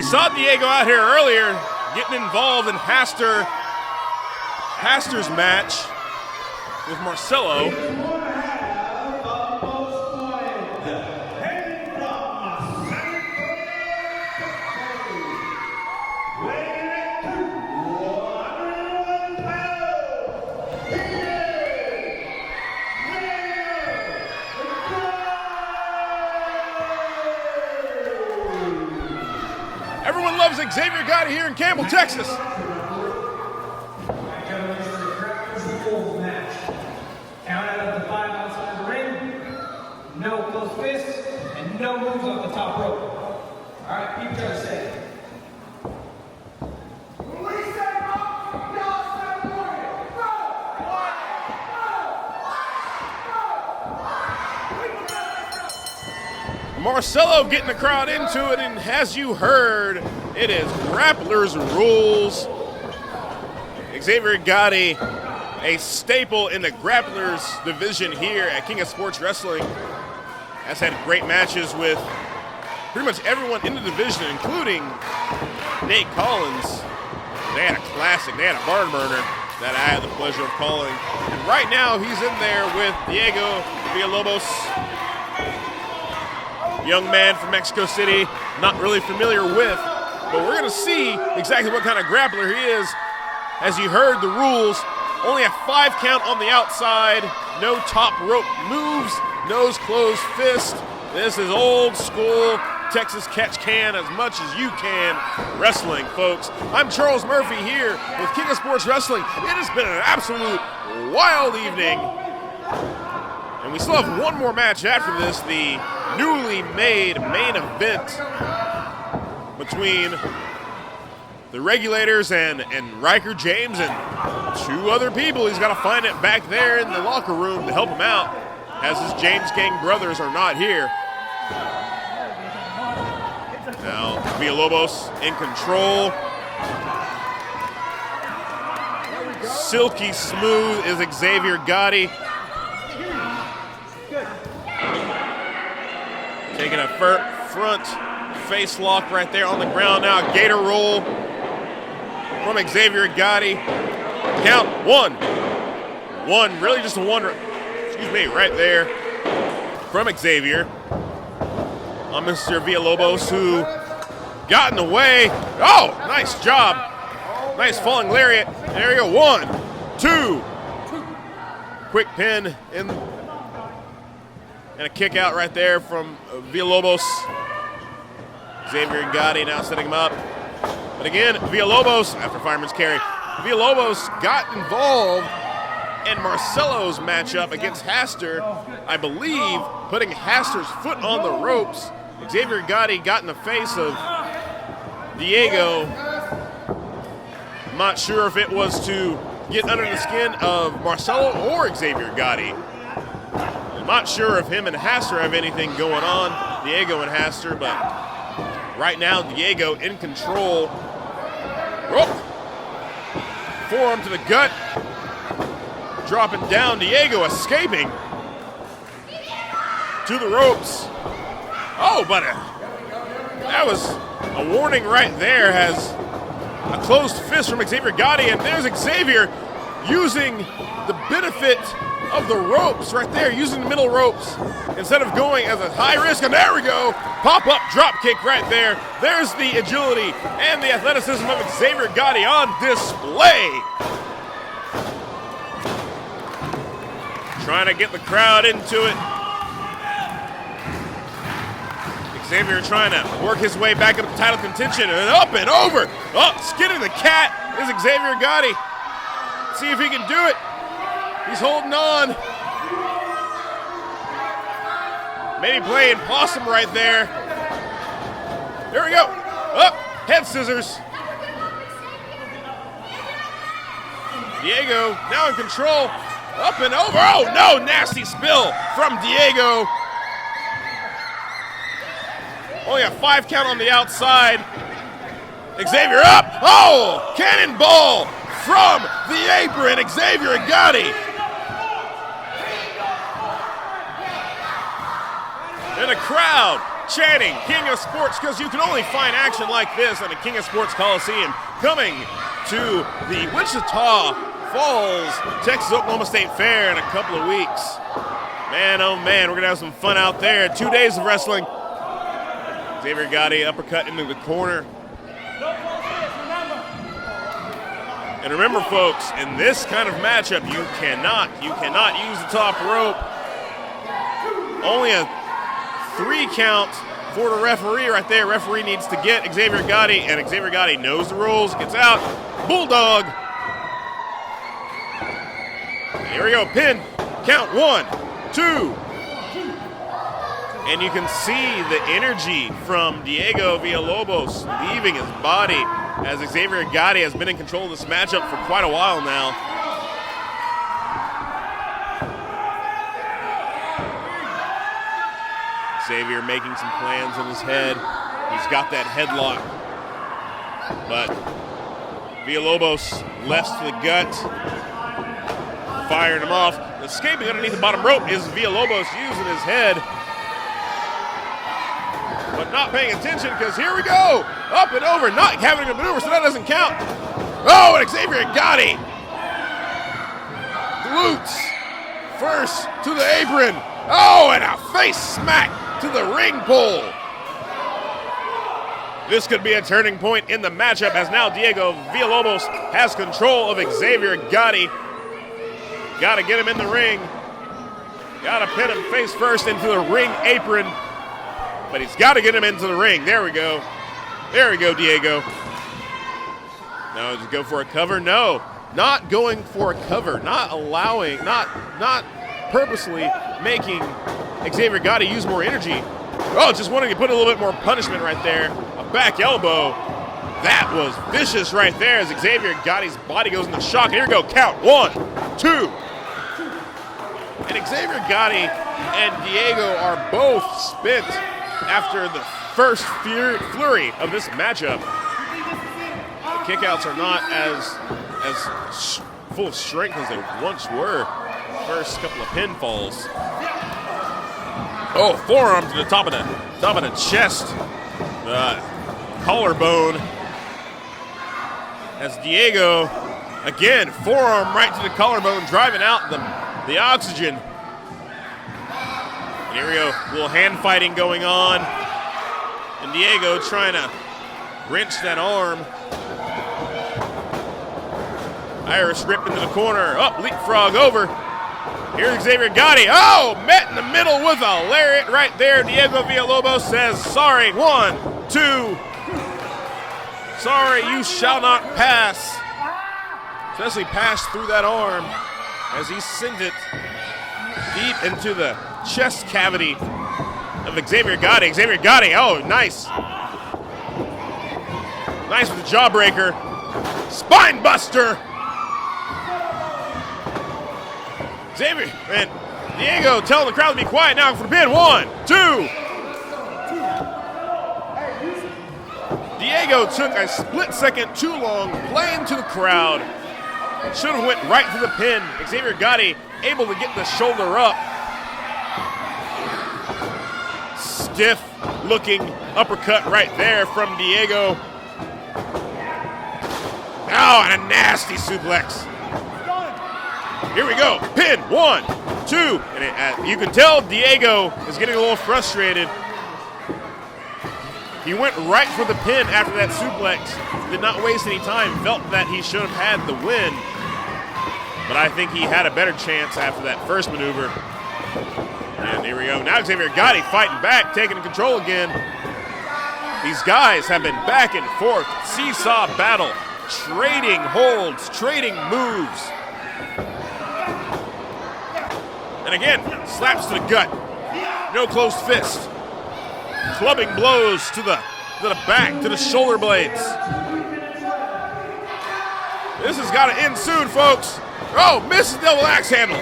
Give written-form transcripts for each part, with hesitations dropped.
We saw Diego out here earlier getting involved in Haster's match with Marcelo. Everyone loves Xavier Gotti here in Campbell, Texas. Count out of the 5 outside the ring. No close fists and no moves off the top rope. All right, keep trying to say. Marcelo getting the crowd into it, and as you heard, it is Grappler's rules. Xavier Gotti, a staple in the Grapplers division here at King of Sports Wrestling, has had great matches with pretty much everyone in the division, including Nate Collins. They had a classic, they had a barn burner that I had the pleasure of calling. And right now, he's in there with Diego Villalobos, young man from Mexico City, not really familiar with, but we're gonna see exactly what kind of grappler he is. As you heard the rules, only a 5 count on the outside, no top rope moves, nose closed fist. This is old school Texas catch can as much as you can wrestling, folks. I'm Charles Murphy here with King of Sports Wrestling. It has been an absolute wild evening. And we still have one more match after this, the newly made main event between the Regulators and Riker James and 2 other people. He's got to find it back there in the locker room to help him out, as his James Gang brothers are not here. Now, Villalobos in control. Silky smooth is Xavier Gotti. Taking a front face lock right there on the ground now. Gator roll from Xavier Gotti. Count 1. 1, really just a 1, excuse me, right there from Xavier. On Mr. Villalobos, who got in the way. Oh, nice job. Nice falling lariat. There you go, 1, 2. Quick pin in. And a kick out right there from Villalobos. Xavier Gotti now setting him up. But again, Villalobos, after fireman's carry, Villalobos got involved in Marcelo's matchup against Haster. I believe putting Haster's foot on the ropes. Xavier Gotti got in the face of Diego. I'm not sure if it was to get under the skin of Marcelo or Xavier Gotti. I'm not sure if him and Haster have anything going on, Diego and Haster, but right now Diego in control. Oh. Forearm to the gut. Dropping down, Diego escaping to the ropes. Oh, but that was a warning right there, as a closed fist from Xavier Gotti, and there's Xavier using the benefit of the ropes right there, using the middle ropes instead of going as a high risk. And there we go, pop-up drop kick right there. There's the agility and the athleticism of Xavier Gotti on display. Trying to get the crowd into it. Xavier trying to work his way back up to title contention, and up and over. Oh, skinning the cat is Xavier Gotti. See if he can do it. He's holding on. Maybe playing possum right there. There we go. Up, head scissors. Diego now in control. Up and over. Oh no, nasty spill from Diego. Only a 5 count on the outside. Xavier up. Oh, cannonball from the apron. Xavier Gotti. And the crowd chanting King of Sports because you can only find action like this at the King of Sports Coliseum. Coming to the Wichita Falls, Texas Oklahoma State Fair in a couple of weeks. Man, oh man, we're going to have some fun out there. 2 days of wrestling. Xavier Gotti uppercut into the corner. And remember, folks, in this kind of matchup, you cannot use the top rope. Only a 3 count for the referee right there. Referee needs to get Xavier Gotti, and Xavier Gotti knows the rules, gets out. Bulldog. Here we go, pin. Count 1, 2. And you can see the energy from Diego Villalobos leaving his body as Xavier Gotti has been in control of this matchup for quite a while now. Xavier making some plans in his head. He's got that headlock. But Villalobos left to the gut, firing him off. Escaping underneath the bottom rope is Villalobos using his head, but not paying attention because here we go. Up and over, not having a maneuver, so that doesn't count. Oh, and Xavier Gotti. Glutes first to the apron. Oh, and a face smack to the ring pole. This could be a turning point in the matchup as now Diego Villalobos has control of Xavier Gotti. Got to get him in the ring. Got to pin him face first into the ring apron. But he's got to get him into the ring. There we go. There we go, Diego. No, just go for a cover? No, not going for a cover. Not allowing, not purposely making Xavier Gotti use more energy. Oh, just wanting to put a little bit more punishment right there. A back elbow. That was vicious right there as Xavier Gotti's body goes into shock. Here we go, count 1, 2. And Xavier Gotti and Diego are both spent after the first flurry of this matchup. The kickouts are not as full of strength as they once were. First couple of pinfalls. Oh, forearm to the top of the chest. Collarbone. As Diego, again, forearm right to the collarbone, driving out the oxygen. And here we go, a little hand fighting going on. And Diego trying to wrench that arm. Irish rip into the corner. Up, leapfrog over. Here's Xavier Gotti. Oh, met in the middle with a lariat right there. Diego Villalobos says, sorry, 1, 2. Sorry, you shall not pass. Especially pass through that arm as he sent it deep into the chest cavity of Xavier Gotti. Xavier Gotti, oh, nice. Nice with the jawbreaker. Spine buster. Xavier and Diego telling the crowd to be quiet now for the pin. 1, 2. Diego took a split second too long, playing to the crowd. Should have went right to the pin. Xavier Gotti able to get the shoulder up. Stiff looking uppercut right there from Diego. Oh, and a nasty suplex. Here we go, pin, 1, 2. And you can tell Diego is getting a little frustrated. He went right for the pin after that suplex. Did not waste any time. Felt that he should have had the win. But I think he had a better chance after that first maneuver. And here we go. Now Xavier Gotti fighting back, taking control again. These guys have been back and forth. Seesaw battle. Trading holds, trading moves. And again, slaps to the gut. No closed fist. Clubbing blows to the back, to the shoulder blades. This has got to end soon, folks. Oh, misses double axe handle.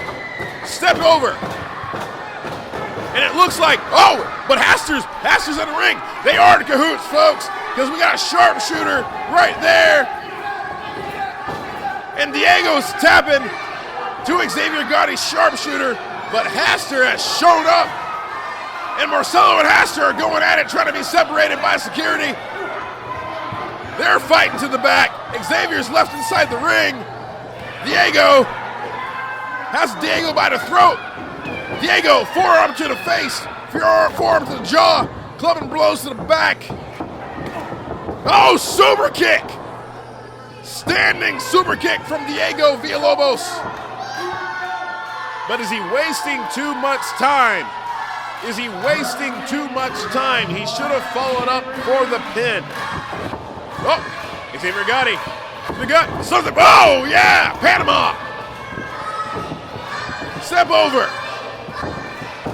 Step over. And it looks like, oh, but Haster's in the ring. They are in cahoots, folks, because we got a sharpshooter right there. And Diego's tapping to Xavier Gotti's sharpshooter, but Haster has shown up and Marcelo and Haster are going at it, trying to be separated by security. They're fighting to the back. Xavier's left inside the ring. Diego has Diego by the throat. Diego, forearm to the face, forearm to the jaw, clubbing blows to the back. Oh, super kick! Standing super kick from Diego Villalobos. But is he wasting too much time? Is he wasting too much time? He should have followed up for the pin. Oh, Xavier Gotti. The gut, something. Oh, yeah, Panama. Step over.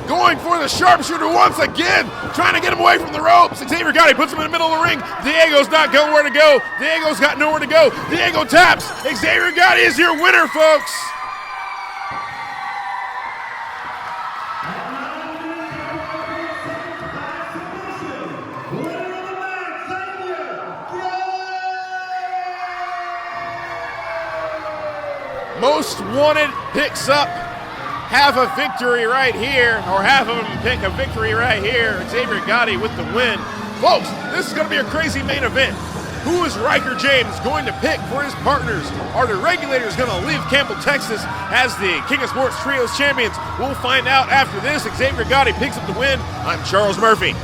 Going for the sharpshooter once again, trying to get him away from the ropes. Xavier Gotti puts him in the middle of the ring. Diego's not going where to go. Diego's got nowhere to go. Diego taps. Xavier Gotti is your winner, folks. Most Wanted picks up half a victory right here, or half of them pick a victory right here. Xavier Gotti with the win. Folks, this is going to be a crazy main event. Who is Riker James going to pick for his partners? Are the Regulators going to leave Campbell, Texas as the King of Sports Trios champions? We'll find out after this. Xavier Gotti picks up the win. I'm Charles Murphy.